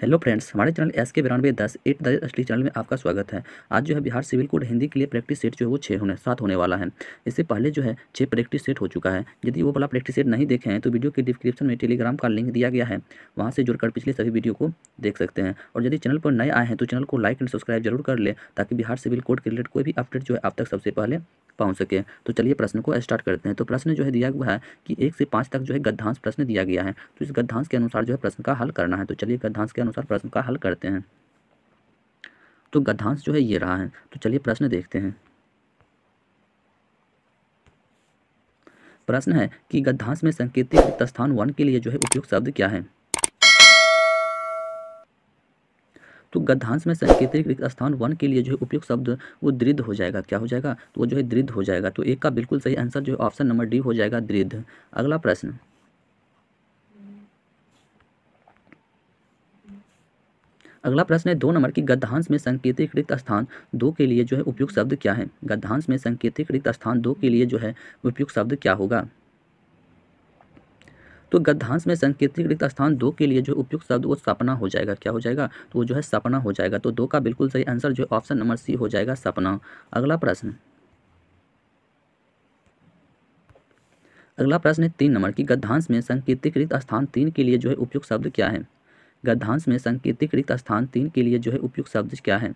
Hello friends, हमारे channel SK9210 8 the असली channel में आपका स्वागत है। आज जो है बिहार सिविल कोड हिंदी के लिए प्रैक्टिस सेट जो है वो 7 होने वाला है। इससे पहले जो है 6 प्रैक्टिस सेट हो चुका है। यदि वो वाला प्रैक्टिस सेट नहीं देखे हैं तो वीडियो के डिस्क्रिप्शन में टेलीग्राम का लिंक दिया गया है, वहाँ से जुड़कर पिछले सभी वीडियो को देख सकते हैं। और यदि चैनल पर नए आए हैं तो चैनल को लाइक एंड सब्सक्राइब जरूर कर ले, ताकि बिहार सिविल कोड के रिलेटेड कोई भी अपडेट जो है आप तक सबसे पहले पहुँच सके। तो चलिए प्रश्न को स्टार्ट करते हैं। तो प्रश्न जो है दिया हुआ है कि 1 से 5 तक जो है गद्यांश प्रश्न दिया गया है, तो इस गद्यांश के अनुसार जो है प्रश्न का हल करना है। तो चलिए गद्यांश के अनुसार प्रश्न का हल करते हैं। तो गद्यांश जो है ये रहा है, तो चलिए प्रश्न देखते हैं। प्रश्न है कि गद्यांश में संकेतिक रिक्त स्थान 1 के लिए जो है उपयुक्त शब्द क्या है। तो गद्यांश में संकेतिक रिक्त स्थान 1 के लिए जो है उपयुक्त शब्द वो दृढ़ हो जाएगा। क्या हो जाएगा? तो वो जो है दृढ़ हो जाएगा। तो एक का बिल्कुल सही आंसर जो है ऑप्शन नंबर डी हो जाएगा, दृढ़। अगला प्रश्न, अगला प्रश्न है 2 नंबर की गद्यांश में संकेतिक रिक्त स्थान 2 के लिए जो है उपयुक्त शब्द क्या है। गद्यांश में संकेतिक रिक्त स्थान 2 के लिए जो है उपयुक्त शब्द क्या होगा। तो गद्यांश में संकेतिक रिक्त स्थान 2 के लिए जो उपयुक्त शब्द वो सपना हो जाएगा। क्या हो जाएगा? तो वो जो है सपना हो जाएगा। तो 2 का बिल्कुल सही आंसर जो है ऑप्शन नंबर सी हो जाएगा, सपना। अगला प्रश्न, अगला प्रश्न है 3 नंबर की गद्यांश में संकेतिक रिक्त स्थान 3 के लिए जो है उपयुक्त शब्द क्या है। गद्यांश में संकेतिक रिक्त स्थान 3 के लिए जो है उपयुक्त शब्द क्या है।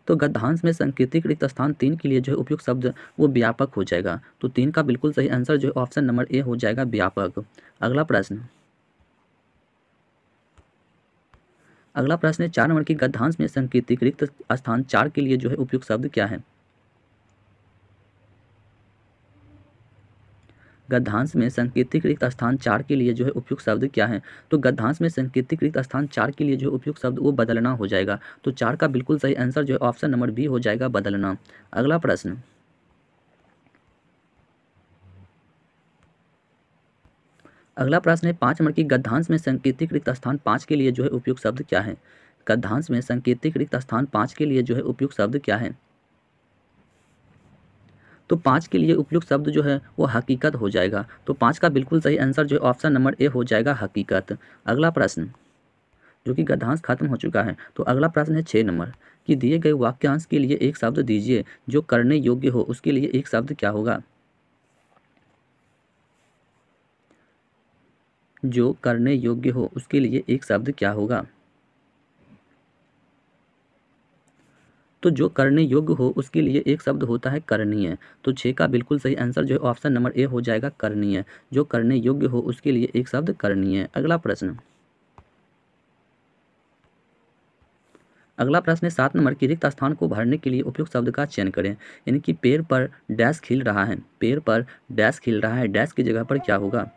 तो गद्यांश में संकेतिक रिक्त स्थान 3 के लिए जो है उपयुक्त शब्द वो व्यापक हो जाएगा। तो 3 का बिल्कुल सही आंसर जो है ऑप्शन नंबर ए हो जाएगा, व्यापक। अगला प्रश्न, अगला प्रश्न है 4 नंबर की गद्यांश में संकेतिक रिक्त स्थान 4 के लिए जो है उपयुक्त शब्द क्या है। गद्यांश में संकेतिक रिक्त स्थान 4 के लिए जो है उपयुक्त शब्द क्या है। तो गद्यांश में संकेतिक रिक्त स्थान 4 के लिए जो उपयुक्त शब्द वो बदलना हो जाएगा। तो 4 का बिल्कुल सही आंसर जो है ऑप्शन नंबर बी हो जाएगा, बदलना। अगला प्रश्न, अगला प्रश्न है 5 नंबर की गद्यांश में संकेतिक रिक्त स्थान 5 के लिए जो है उपयुक्त शब्द क्या है। गद्यांश में संकेतिक रिक्त स्थान 5 के लिए जो है उपयुक्त शब्द क्या है। तो 5 के लिए उपयुक्त शब्द जो है वो हकीकत हो जाएगा। तो 5 का बिल्कुल सही आंसर जो है ऑप्शन नंबर ए हो जाएगा, हकीकत। अगला प्रश्न, जो कि गद्यांश खत्म हो चुका है। तो अगला प्रश्न है 6 नंबर कि दिए गए वाक्यांश के लिए एक शब्द दीजिए जो करने योग्य हो, उसके लिए एक शब्द क्या होगा। जो करने योग्य हो उसके लिए एक शब्द क्या होगा। तो जो करने योग्य हो उसके लिए एक शब्द होता है, करणीय। तो 6 का बिल्कुल सही आंसर जो है ऑप्शन नंबर ए हो जाएगा, करणीय। जो करने योग्य हो उसके लिए एक शब्द करणीय। अगला प्रश्न, अगला प्रश्न है 7 नंबर की रिक्त स्थान को भरने के लिए उपयुक्त शब्द का चयन करें। यानी कि पेड़ पर डैश खिल रहा है, पेड़ पर डैश खिल रहा है, डैश की जगह पर क्या होगा।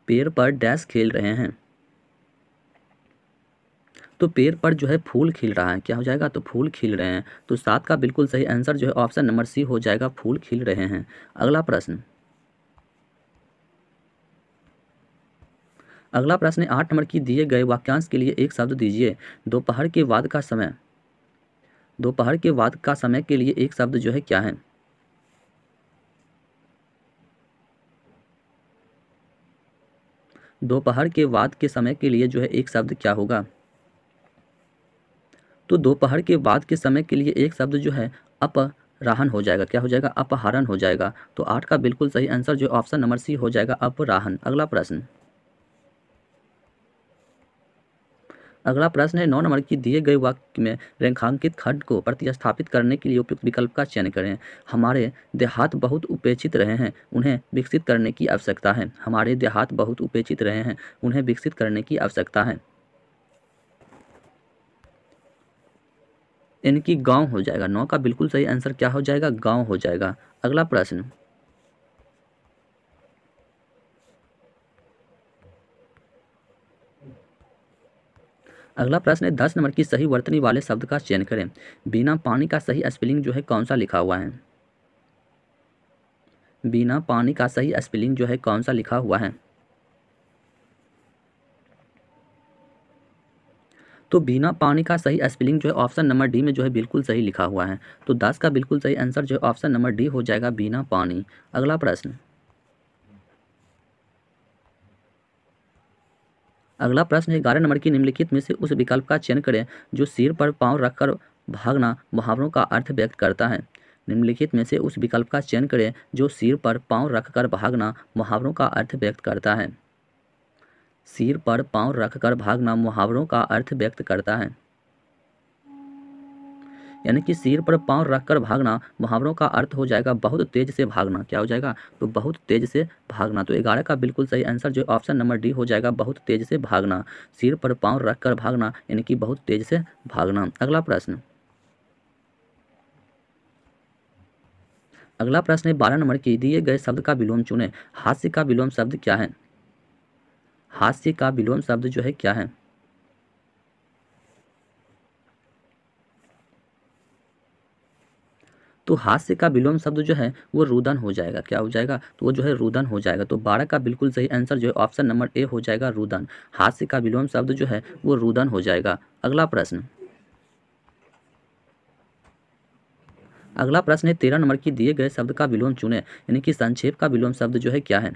पेड़ पर डैश खेल रहे हैं, तो पेड़ पर जो है फूल खिल रहा है। क्या हो जाएगा? तो फूल खिल रहे हैं। तो 7 का बिल्कुल सही आंसर जो है ऑप्शन नंबर सी हो जाएगा, फूल खिल रहे हैं। अगला प्रश्न, अगला प्रश्न है 8 नंबर की दिए गए वाक्यांश के लिए एक शब्द दीजिए। दोपहर के बाद का समय, दोपहर के बाद का समय के लिए एक शब्द जो है क्या है। दोपहर के बाद के समय के लिए जो है एक शब्द क्या होगा। तो दोपहर के बाद के समय के लिए एक शब्द जो है अपराहन हो जाएगा। क्या हो जाएगा? अपहरण हो जाएगा। तो 8 का बिल्कुल सही आंसर जो ऑप्शन नंबर सी हो जाएगा, अपराहन। अगला प्रश्न, अगला प्रश्न है 9 नंबर की दिए गए वाक्य में रेखांकित खंड को प्रतिस्थापित करने के लिए उपयुक्त विकल्प का चयन करें। हमारे देहात बहुत उपेक्षित रहे हैं, उन्हें विकसित करने की आवश्यकता है। हमारे देहात बहुत उपेक्षित रहे हैं, उन्हें विकसित करने की आवश्यकता है। इनकी गांव हो जाएगा। 9 का बिल्कुल सही आंसर क्या हो जाएगा? गांव हो जाएगा। अगला प्रश्न, अगला प्रश्न है 10 नंबर की सही वर्तनी वाले शब्द का चयन करें। बिना पानी का सही स्पेलिंग जो है कौन सा लिखा हुआ है। बिना पानी का सही स्पेलिंग जो है कौन सा लिखा हुआ है। तो बिना पानी का सही स्पेलिंग जो है ऑप्शन नंबर डी में जो है बिल्कुल सही लिखा हुआ है। तो 10 का बिल्कुल सही आंसर जो है ऑप्शन नंबर डी हो जाएगा, बिना पानी। अगला प्रश्न, अगला प्रश्न है 11 नंबर की निम्नलिखित में से उस विकल्प का चयन करें जो सिर पर पांव रखकर भागना मुहावरों का अर्थ व्यक्त करता है। निम्नलिखित में से उस विकल्प का चयन करें जो सिर पर पांव रखकर भागना मुहावरों का अर्थ व्यक्त करता है। सिर पर पांव रखकर भागना मुहावरों का अर्थ व्यक्त करता है, यानी कि सिर पर पांव रखकर भागना मुहावरों का अर्थ हो जाएगा बहुत तेज से भागना। क्या हो जाएगा? तो बहुत तेज से भागना। तो 11 का बिल्कुल सही आंसर जो ऑप्शन नंबर डी हो जाएगा, बहुत तेज से भागना। सिर पर पांव रखकर भागना यानी कि बहुत तेज से भागना। अगला प्रश्न है 12 नंबर की दिए गए शब्द का विलोम चुनें। हास्य का विलोम शब्द क्या है? हास्य का विलोम शब्द जो है क्या है? तो हास्य का विलोम शब्द जो है वो रुदन हो जाएगा। क्या हो जाएगा? तो वो जो है रुदन हो जाएगा। तो 12 का बिल्कुल सही आंसर जो है ऑप्शन नंबर ए हो जाएगा, रुदन। हास्य का विलोम शब्द जो है वो रुदन हो जाएगा। अगला प्रश्न है 13 नंबर की दिए गए शब्द का विलोम चुनें, यानी कि संक्षेप का विलोम शब्द जो है क्या है?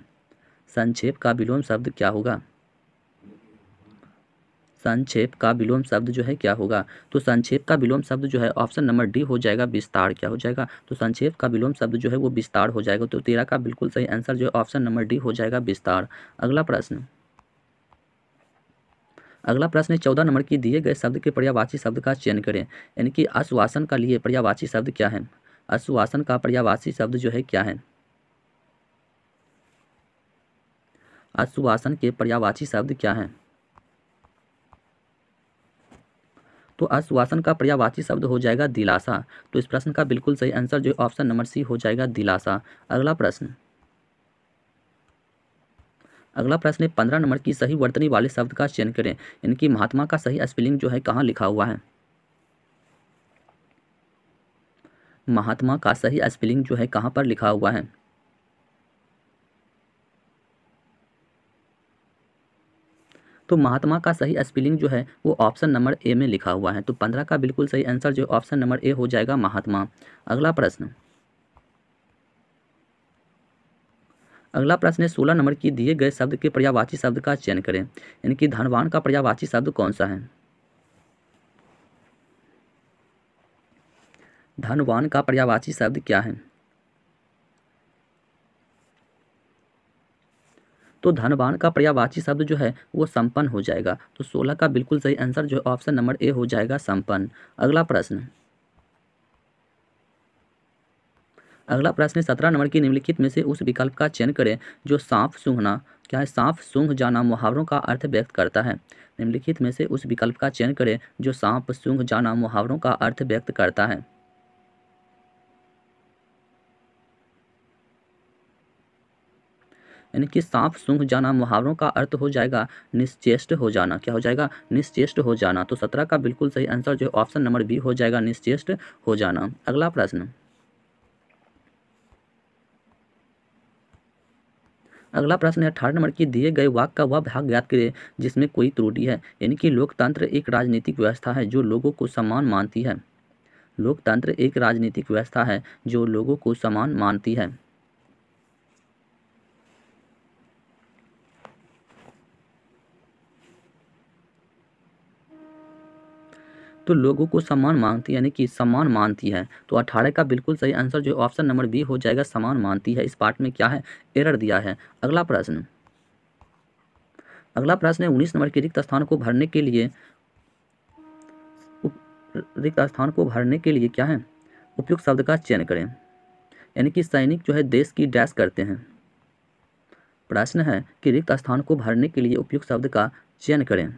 संक्षेप का विलोम शब्द क्या होगा? संक्षेप का विलोम शब्द जो है क्या होगा? तो संक्षेप का विलोम शब्द जो है ऑप्शन नंबर डी हो जाएगा, विस्तार। क्या हो जाएगा? तो संक्षेप का विलोम शब्द जो है वो विस्तार हो जाएगा। तो 13 का बिल्कुल सही आंसर जो है ऑप्शन नंबर डी हो जाएगा, विस्तार। अगला प्रश्न है 14 नंबर की दिए गए शब्द के पर्यायवाची शब्द का चयन करें, यानी कि आश्वासन का लिए पर्यायवाची शब्द क्या है? आश्वासन का पर्यायवाची शब्द जो है क्या है? आश्वासन के पर्यायवाची शब्द क्या है? तो आश्वासन का पर्यायवाची शब्द हो जाएगा दिलासा। तो इस प्रश्न का बिल्कुल सही आंसर जो ऑप्शन नंबर सी हो जाएगा, दिलासा। अगला प्रश्न है 15 नंबर की सही वर्तनी वाले शब्द का चयन करें, इनकी महात्मा का सही स्पेलिंग जो है कहाँ लिखा हुआ है? महात्मा का सही स्पेलिंग जो है कहाँ पर लिखा हुआ है? तो महात्मा का सही स्पेलिंग जो है वो ऑप्शन नंबर ए में लिखा हुआ है। तो 15 का बिल्कुल सही आंसर जो ऑप्शन नंबर ए हो जाएगा, महात्मा। अगला प्रश्न है 16 नंबर की दिए गए शब्द के पर्यायवाची शब्द का चयन करें, यानी कि धनवान का पर्यायवाची शब्द कौन सा है? धनवान का पर्यायवाची शब्द क्या है? तो धनवान का पर्यायवाची शब्द जो है वो संपन्न हो जाएगा। तो 16 का बिल्कुल सही आंसर जो ऑप्शन नंबर ए हो जाएगा, संपन्न। अगला प्रश्न 17 नंबर की निम्नलिखित में से उस विकल्प का चयन करें जो सांप सूंघना, क्या है? सांप सूंघ जाना मुहावरों का अर्थ व्यक्त करता है। निम्नलिखित में से उस विकल्प का चयन करें जो सांप सूंघ जाना मुहावरों का अर्थ व्यक्त करता है। यानी कि सांप सूंघ जाना मुहावरों का अर्थ हो जाएगा निश्चेष्ट हो जाना। क्या हो जाएगा? निश्चेष्ट हो जाना। तो 17 का बिल्कुल सही आंसर जो ऑप्शन नंबर बी हो जाएगा, निश्चेष्ट हो जाना। अगला प्रश्न है 18 नंबर की दिए गए वाक्य का वह भाग ज्ञात करें जिसमें कोई त्रुटि है, यानी कि लोकतंत्र एक राजनीतिक व्यवस्था है जो लोगों को समान मानती है। लोकतंत्र एक राजनीतिक व्यवस्था है जो लोगों को समान मानती है। तो लोगों को समान मानती है, यानी कि समान मानती है। तो 18 का बिल्कुल सही आंसर जो ऑप्शन नंबर बी हो जाएगा, समान मानती है। इस पार्ट में क्या है? एरर दिया है। अगला प्रश्न है 19 नंबर के रिक्त स्थान को भरने के लिए क्या है? उपयुक्त शब्द का चयन करें, यानी कि सैनिक जो है देश की डैश करते हैं। प्रश्न है कि रिक्त स्थान को भरने के लिए उपयुक्त शब्द का चयन करें।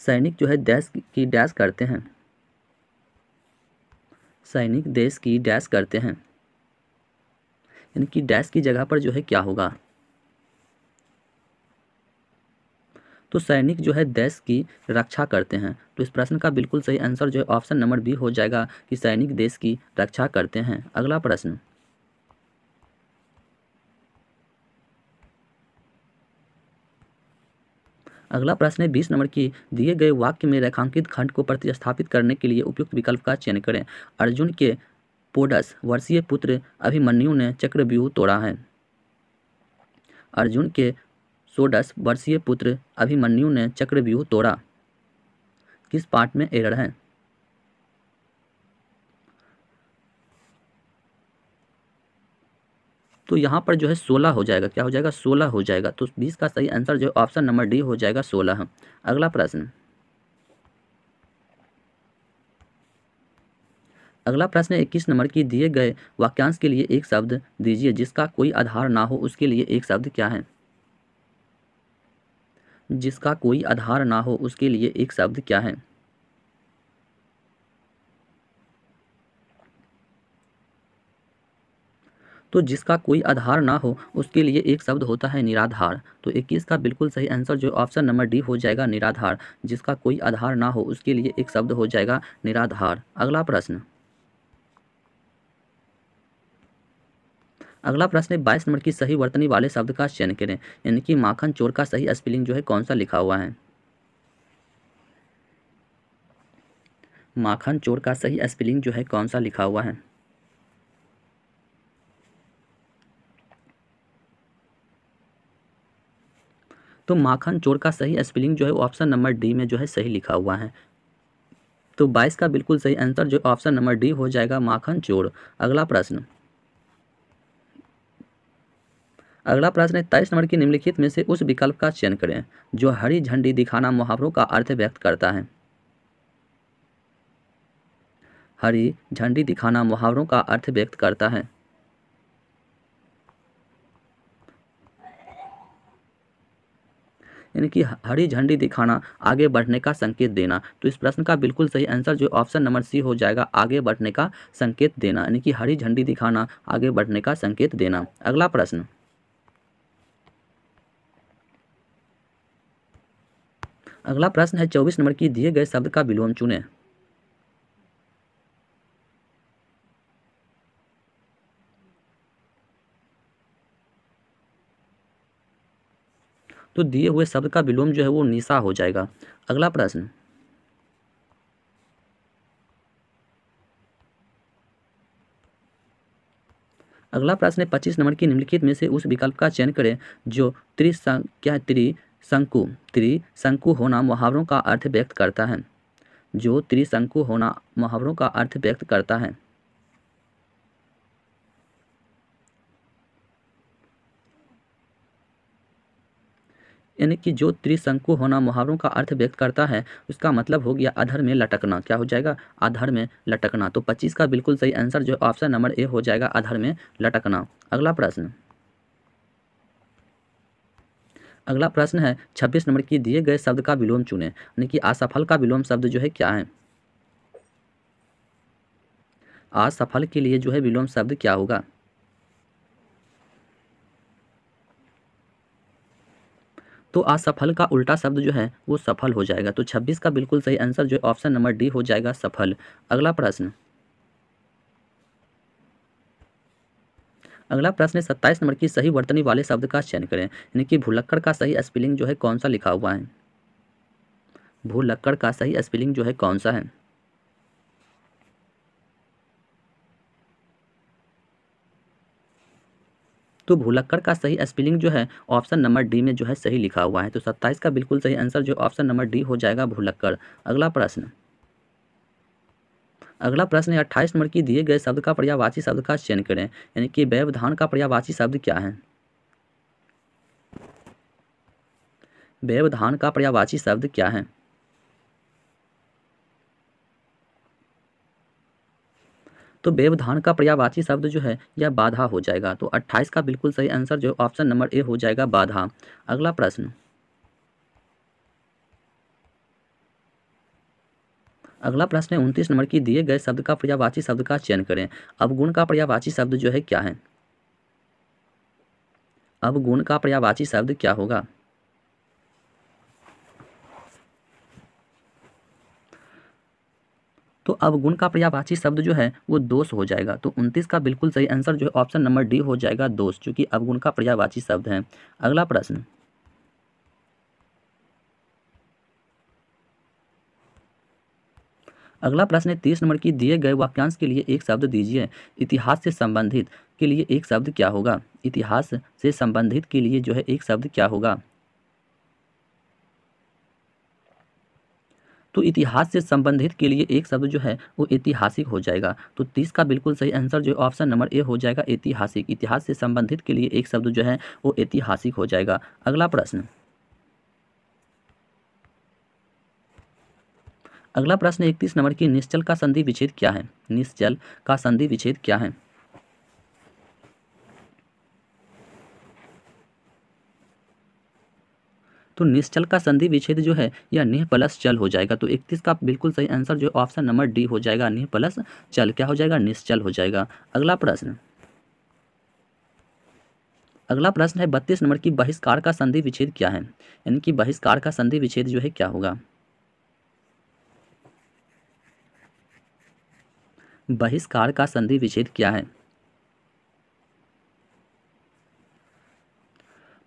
सैनिक जो है देश की डैश करते हैं। सैनिक देश की डैश करते हैं, यानी कि डैश की जगह पर जो है क्या होगा? तो सैनिक जो है देश की रक्षा करते हैं। तो इस प्रश्न का बिल्कुल सही आंसर जो है ऑप्शन नंबर बी हो जाएगा कि सैनिक देश की रक्षा करते हैं। अगला प्रश्न 20 नंबर की दिए गए वाक्य में रेखांकित खंड को प्रतिस्थापित करने के लिए उपयुक्त विकल्प का चयन करें। अर्जुन के पोडस वर्षीय पुत्र अभिमन्यु ने चक्रव्यूह तोड़ा है। अर्जुन के षोडश वर्षीय पुत्र अभिमन्यु ने चक्रव्यूह तोड़ा, किस पाठ में एरर है? तो यहाँ पर जो है 16 हो जाएगा, क्या हो जाएगा? 16 हो जाएगा। तो 20 का सही आंसर जो ऑप्शन नंबर डी हो जाएगा 16। अगला प्रश्न, अगला प्रश्न 21 नंबर की दिए गए वाक्यांश के लिए एक शब्द दीजिए जिसका कोई आधार ना हो, उसके लिए एक शब्द क्या है? जिसका कोई आधार ना हो उसके लिए एक शब्द क्या है? तो जिसका कोई आधार ना हो उसके लिए एक शब्द होता है निराधार। तो 21 का बिल्कुल सही आंसर जो ऑप्शन नंबर डी हो जाएगा निराधार। जिसका कोई आधार ना हो उसके लिए एक शब्द हो जाएगा निराधार। अगला प्रश्न, अगला प्रश्न 22 नंबर की सही वर्तनी वाले शब्द का चयन करें। यानी कि माखन चोर का सही स्पेलिंग जो है कौन सा लिखा हुआ है? माखन चोर का सही स्पेलिंग जो है कौन सा लिखा हुआ है? तो माखन चोर का सही स्पेलिंग जो है ऑप्शन नंबर डी में जो है सही लिखा हुआ है। तो 22 का बिल्कुल सही आंसर जो ऑप्शन नंबर डी हो जाएगा माखन चोर। अगला प्रश्न, अगला प्रश्न है 23 नंबर की निम्नलिखित में से उस विकल्प का चयन करें जो हरी झंडी दिखाना मुहावरों का अर्थ व्यक्त करता है। हरी झंडी दिखाना मुहावरों का अर्थ व्यक्त करता है। यानी कि हरी झंडी दिखाना आगे बढ़ने का संकेत देना। तो इस प्रश्न का बिल्कुल सही आंसर जो ऑप्शन नंबर सी हो जाएगा आगे बढ़ने का संकेत देना। यानी कि हरी झंडी दिखाना आगे बढ़ने का संकेत देना। अगला प्रश्न, अगला प्रश्न है 24 नंबर की दिए गए शब्द का विलोम चुनें। तो दिए हुए शब्द का विलोम जो है वो निशा हो जाएगा। अगला प्रश्न, अगला प्रश्न है 25 नंबर की निम्नलिखित में से उस विकल्प का चयन करें जो त्रिशंकु होना मुहावरों का अर्थ व्यक्त करता है। जो त्रिशंकु होना मुहावरों का अर्थ व्यक्त करता है। यानी कि जो त्रिशंकु होना मुहावरों का अर्थ व्यक्त करता है उसका मतलब हो गया अधर में लटकना। क्या हो जाएगा? अधर में लटकना। तो 25 का बिल्कुल सही आंसर जो ऑप्शन नंबर ए हो जाएगा अधर में लटकना। अगला प्रश्न, अगला प्रश्न है 26 नंबर की दिए गए शब्द का विलोम चुनें। यानी कि असफल का विलोम शब्द जो है क्या है? असफल के लिए जो है विलोम शब्द क्या होगा? तो असफल का उल्टा शब्द जो है वो सफल हो जाएगा। तो 26 का बिल्कुल सही आंसर जो ऑप्शन नंबर डी हो जाएगा सफल। अगला प्रश्न, अगला प्रश्न है 27 नंबर की सही वर्तनी वाले शब्द का चयन करें। यानी कि भुलक्कड़ का सही स्पेलिंग जो है कौन सा लिखा हुआ है? भुलक्कड़ का सही स्पेलिंग जो है कौन सा है? तो भुलक्कड़ का सही स्पेलिंग जो है ऑप्शन नंबर डी में जो है सही लिखा हुआ है। तो 27 का बिल्कुल सही आंसर जो ऑप्शन नंबर डी हो जाएगा भुलक्कड़। अगला प्रश्न, अगला प्रश्न है 28 नंबर की दिए गए शब्द का पर्यायवाची शब्द का चयन करें। यानी कि व्यवधान का पर्यायवाची शब्द क्या है? व्यवधान का पर्यायवाची शब्द क्या है? तो व्यवधान का पर्यायवाची शब्द जो है यह बाधा हो जाएगा। तो 28 का बिल्कुल सही आंसर जो ऑप्शन नंबर ए हो जाएगा बाधा। अगला प्रश्न, अगला प्रश्न है 29 नंबर की दिए गए शब्द का पर्यायवाची शब्द का चयन करें। अवगुण का पर्यायवाची शब्द जो है क्या है? अवगुण का पर्यायवाची शब्द क्या होगा? तो अवगुण का पर्यायवाची शब्द जो है वो दोष हो जाएगा। तो 29 का बिल्कुल सही आंसर जो है ऑप्शन नंबर डी हो जाएगा दोष, क्योंकि अवगुण का पर्यायवाची शब्द है। अगला प्रश्न, अगला प्रश्न है 30 नंबर की दिए गए वाक्यांश के लिए एक शब्द दीजिए। इतिहास से संबंधित के लिए एक शब्द क्या होगा? इतिहास से संबंधित के लिए जो है एक शब्द क्या होगा? तो इतिहास से संबंधित के लिए एक शब्द जो है वो ऐतिहासिक हो जाएगा। तो 30 का बिल्कुल सही आंसर जो ऑप्शन नंबर ए हो जाएगा, ऐतिहासिक। इतिहास से संबंधित के लिए एक शब्द जो है वो ऐतिहासिक हो जाएगा। अगला प्रश्न, अगला प्रश्न 31 नंबर की, निश्चल का संधि विच्छेद क्या है? निश्चल का संधि विच्छेद क्या है? तो निश्चल का संधि विच्छेद जो है यह निह प्लस चल हो जाएगा। तो 31 का बिल्कुल सही आंसर जो ऑप्शन नंबर डी हो जाएगा, निह प्लस चल। क्या हो जाएगा? निश्चल हो जाएगा। अगला प्रश्न, अगला प्रश्न है 32 नंबर की, बहिष्कार का संधि विच्छेद क्या है? यानी कि बहिष्कार का संधि विच्छेद जो है क्या होगा? बहिष्कार का संधि विच्छेद क्या है?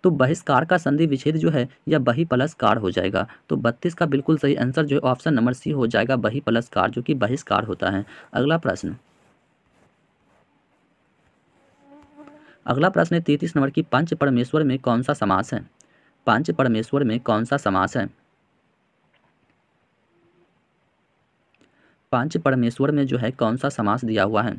तो बहिष्कार का संधि विच्छेद जो है यह बही प्लस कार हो जाएगा। तो 32 का बिल्कुल सही आंसर जो है ऑप्शन नंबर सी हो जाएगा, बही प्लस कार, जो कि बहिष्कार होता है। अगला प्रश्न, अगला प्रश्न है 33 नंबर की, पंच परमेश्वर में कौन सा समास है? पंच परमेश्वर में कौन सा समास है? पंच परमेश्वर में जो है कौन सा समास दिया हुआ है?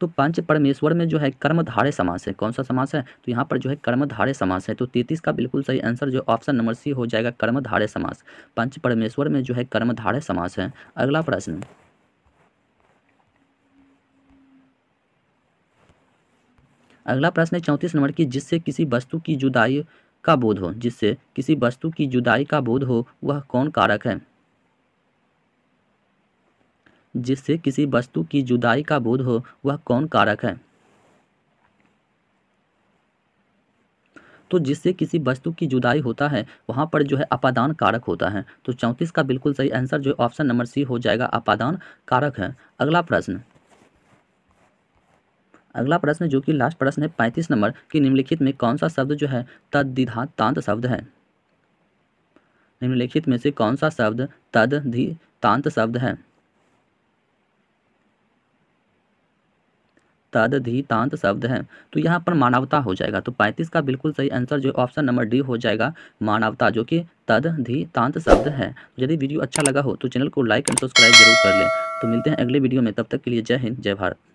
तो पंच परमेश्वर में जो है कर्मधारय समास है। कौन सा समास है? तो यहाँ पर जो है कर्मधारय समास है। तो 33 का बिल्कुल सही आंसर जो ऑप्शन नंबर सी हो जाएगा, कर्मधारय समास। पंच परमेश्वर में जो है कर्मधारय समास है। अगला प्रश्न, अगला प्रश्न है 34 नंबर की, जिससे किसी वस्तु की जुदाई का बोध हो। जिससे किसी वस्तु की जुदाई का बोध हो वह कौन कारक है? जिससे किसी वस्तु की जुदाई का बोध हो वह कौन कारक है? तो जिससे किसी वस्तु की जुदाई होता है वहाँ पर जो है अपादान कारक होता है। तो 34 का बिल्कुल सही आंसर जो ऑप्शन नंबर सी हो जाएगा, अपादान कारक है। अगला प्रश्न, अगला प्रश्न जो कि लास्ट प्रश्न है 35 नंबर की, निम्नलिखित में कौन सा शब्द जो है तद्धितांत शब्द है? निम्नलिखित में से कौन सा शब्द तद्धितांत शब्द है? तद्धितांत शब्द है। तो यहाँ पर मानवता हो जाएगा। तो 35 का बिल्कुल सही आंसर जो ऑप्शन नंबर डी हो जाएगा, मानवता, जो कि तद्धितांत शब्द है। यदि वीडियो अच्छा लगा हो तो चैनल को लाइक एंड सब्सक्राइब जरूर कर लें। तो मिलते हैं अगले वीडियो में, तब तक के लिए जय हिंद, जय भारत।